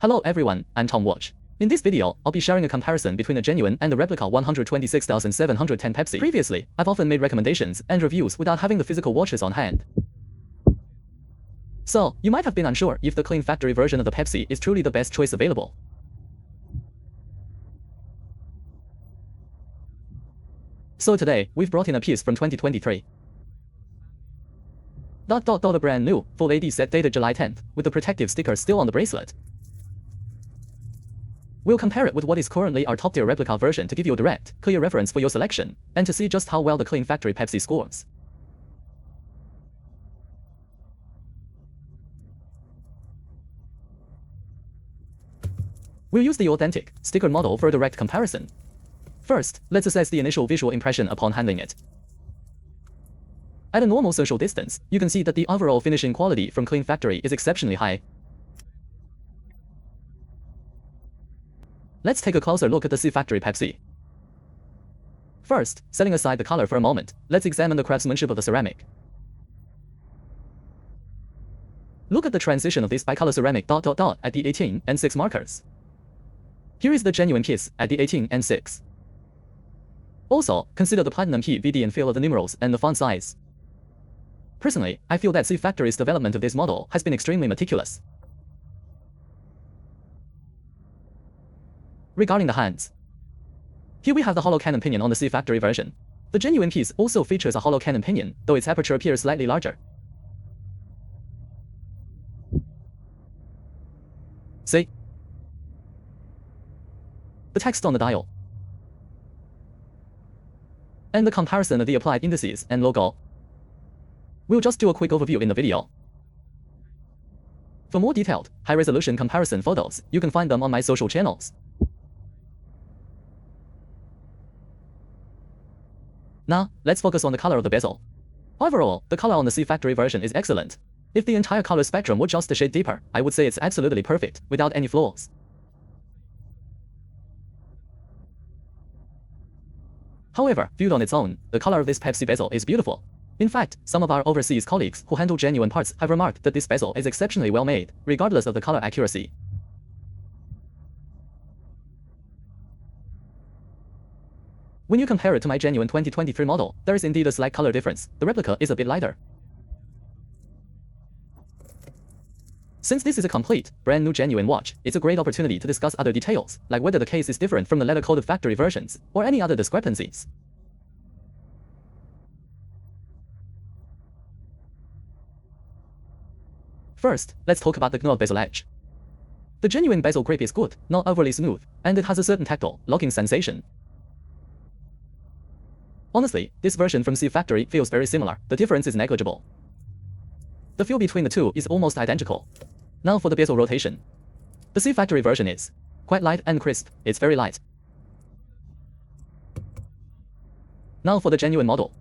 Hello everyone, I'm Tom Watch. In this video, I'll be sharing a comparison between a genuine and the replica 126,710 Pepsi. Previously, I've often made recommendations and reviews without having the physical watches on hand. So, you might have been unsure if the clean factory version of the Pepsi is truly the best choice available. So today, we've brought in a piece from 2023. The brand new, full AD set dated July 10th, with the protective sticker still on the bracelet. We'll compare it with what is currently our top-tier replica version to give you a direct, clear reference for your selection, and to see just how well the clean factory Pepsi scores. We'll use the authentic, sticker model for a direct comparison. First, let's assess the initial visual impression upon handling it. At a normal social distance, you can see that the overall finishing quality from clean factory is exceptionally high. Let's take a closer look at the C Factory Pepsi. First, setting aside the color for a moment, let's examine the craftsmanship of the ceramic. Look at the transition of this bicolor ceramic ... at the 18 and 6 markers. Here is the genuine piece at the 18 and 6. Also, consider the platinum PVD and feel of the numerals and the font size. Personally, I feel that C Factory's development of this model has been extremely meticulous. Regarding the hands, here we have the hollow cannon pinion on the C Factory version. The genuine piece also features a hollow cannon pinion, though its aperture appears slightly larger. See? The text on the dial. And the comparison of the applied indices and logo. We'll just do a quick overview in the video. For more detailed, high-resolution comparison photos, you can find them on my social channels. Now, let's focus on the color of the bezel. Overall, the color on the C Factory version is excellent. If the entire color spectrum were just a shade deeper, I would say it's absolutely perfect, without any flaws. However, viewed on its own, the color of this Pepsi bezel is beautiful. In fact, some of our overseas colleagues who handle genuine parts have remarked that this bezel is exceptionally well made, regardless of the color accuracy. When you compare it to my genuine 2023 model, there is indeed a slight color difference. The replica is a bit lighter. Since this is a complete, brand new genuine watch, it's a great opportunity to discuss other details, like whether the case is different from the leather-coated factory versions, or any other discrepancies. First, let's talk about the gnawed bezel edge. The genuine bezel grip is good, not overly smooth, and it has a certain tactile, locking sensation. Honestly, this version from C Factory feels very similar. The difference is negligible. The feel between the two is almost identical. Now for the bezel rotation. The C Factory version is quite light and crisp. It's very light. Now for the genuine model.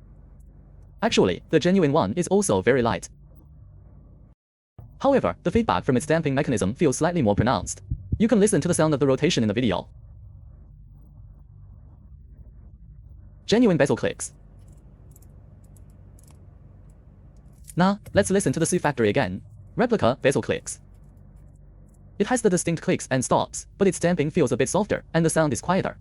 Actually, the genuine one is also very light. However, the feedback from its damping mechanism feels slightly more pronounced. You can listen to the sound of the rotation in the video. Genuine bezel clicks. Now, let's listen to the C Factory again. Replica bezel clicks. It has the distinct clicks and stops, but its damping feels a bit softer, and the sound is quieter.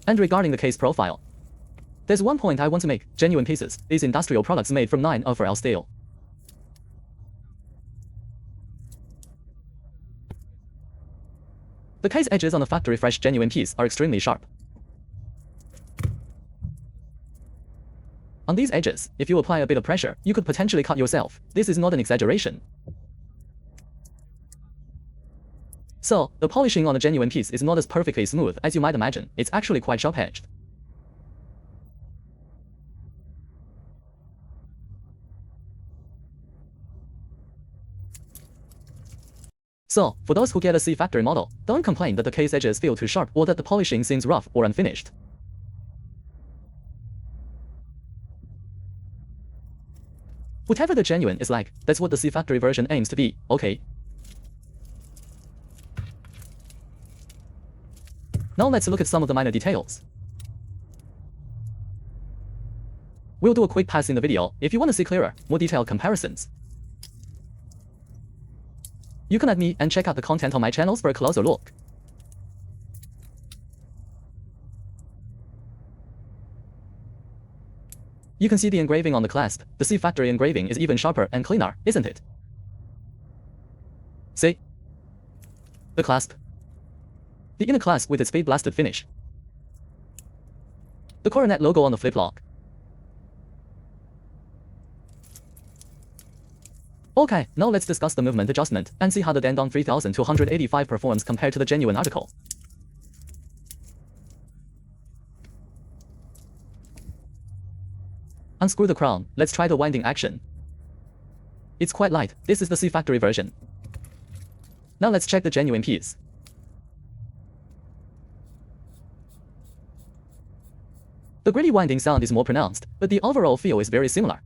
And regarding the case profile, there's one point I want to make. Genuine pieces, these industrial products made from 904L steel. The case edges on the factory fresh genuine piece are extremely sharp. On these edges, if you apply a bit of pressure, you could potentially cut yourself. This is not an exaggeration. So, the polishing on a genuine piece is not as perfectly smooth as you might imagine. It's actually quite sharp-edged. So, for those who get a C Factory model, don't complain that the case edges feel too sharp or that the polishing seems rough or unfinished. Whatever the genuine is like, that's what the C Factory version aims to be, okay? Now let's look at some of the minor details. We'll do a quick pass in the video if you want to see clearer, more detailed comparisons. You can add me and check out the content on my channels for a closer look. You can see the engraving on the clasp. The C factory engraving is even sharper and cleaner, isn't it? See? The clasp. The inner clasp with its fade blasted finish. The coronet logo on the flip lock. Okay, now let's discuss the movement adjustment and see how the Dandong 3285 performs compared to the genuine article. Unscrew the crown, let's try the winding action. It's quite light, this is the C factory version. Now let's check the genuine piece. The gritty winding sound is more pronounced, but the overall feel is very similar.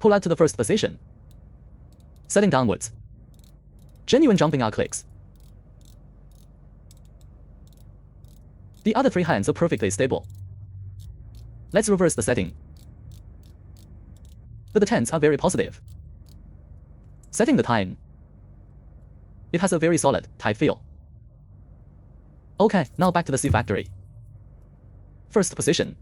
Pull out to the first position. Setting downwards. Genuine jumping out clicks. The other three hands are perfectly stable. Let's reverse the setting. But the tens are very positive. Setting the time. It has a very solid, tight feel. Okay, now back to the C factory. First position.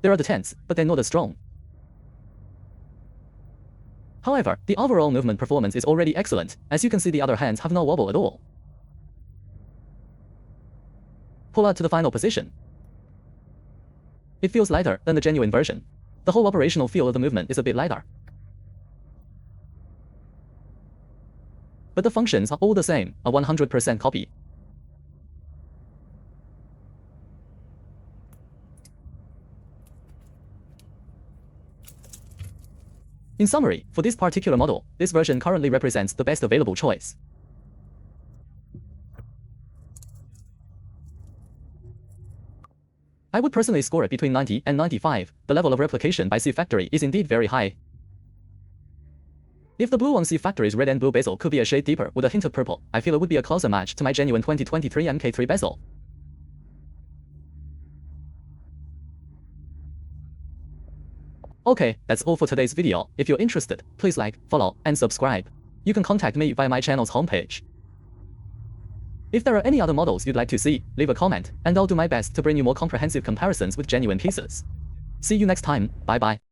There are the tens, but they're not as strong. However, the overall movement performance is already excellent, as you can see the other hands have no wobble at all. Pull out to the final position. It feels lighter than the genuine version. The whole operational feel of the movement is a bit lighter. But the functions are all the same, a 100% copy. In summary, for this particular model, this version currently represents the best available choice. I would personally score it between 90 and 95. The level of replication by C factory is indeed very high. If the blue on C factory's red and blue bezel could be a shade deeper with a hint of purple, I feel it would be a closer match to my genuine 2023 MK3 bezel. Okay, that's all for today's video. If you're interested, please like, follow, and subscribe. You can contact me via my channel's homepage. If there are any other models you'd like to see, leave a comment, and I'll do my best to bring you more comprehensive comparisons with genuine pieces. See you next time, bye bye.